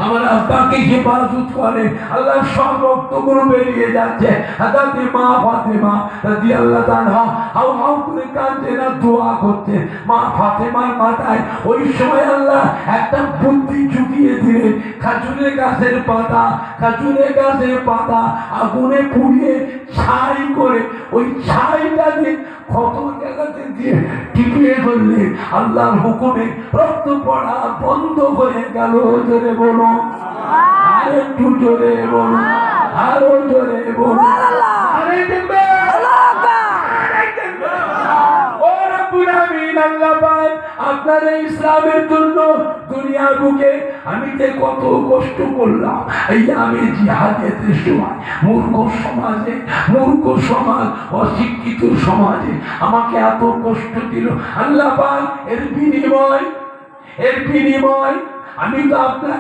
আমার আব্বাকে হেফাজত করে আল্লাহ, সব রক্তগুলো বেরিয়ে যাচ্ছে। হযরত মা ফাতেমা রাদিয়াল্লাহু তাআলা হাউ হাউ করে কাঁদছে না, দোয়া করছে। মা ফাতেমার মাথায় ওই সময় আল্লাহ একটা বুদ্ধি ঢুকিয়ে দিলেন। খেজুরের গাছের পাতা আগুনে পুড়িয়ে ছাই করে ওই ছাইটা দিয়ে কত জায়গাতে দিয়ে টিপিয়ে ধরলে আল্লাহর হুকুমে রক্ত পড়া বন্ধ হয়ে গেল। জোরে বলো, আর একটু জোরে বলো, আরো জোরে বলো। আরে দেখবে আপনার এই ইসলামের জন্য দুনিয়ার বুকে আমি যে কত কষ্ট করলাম। এই যে আমি জিহাদের সময় মূর্খ সমাজ অশিক্ষিত সমাজে আমাকে এত কষ্ট দিল আল্লাহ পাক, এর বিনিময় আমি তো আপনার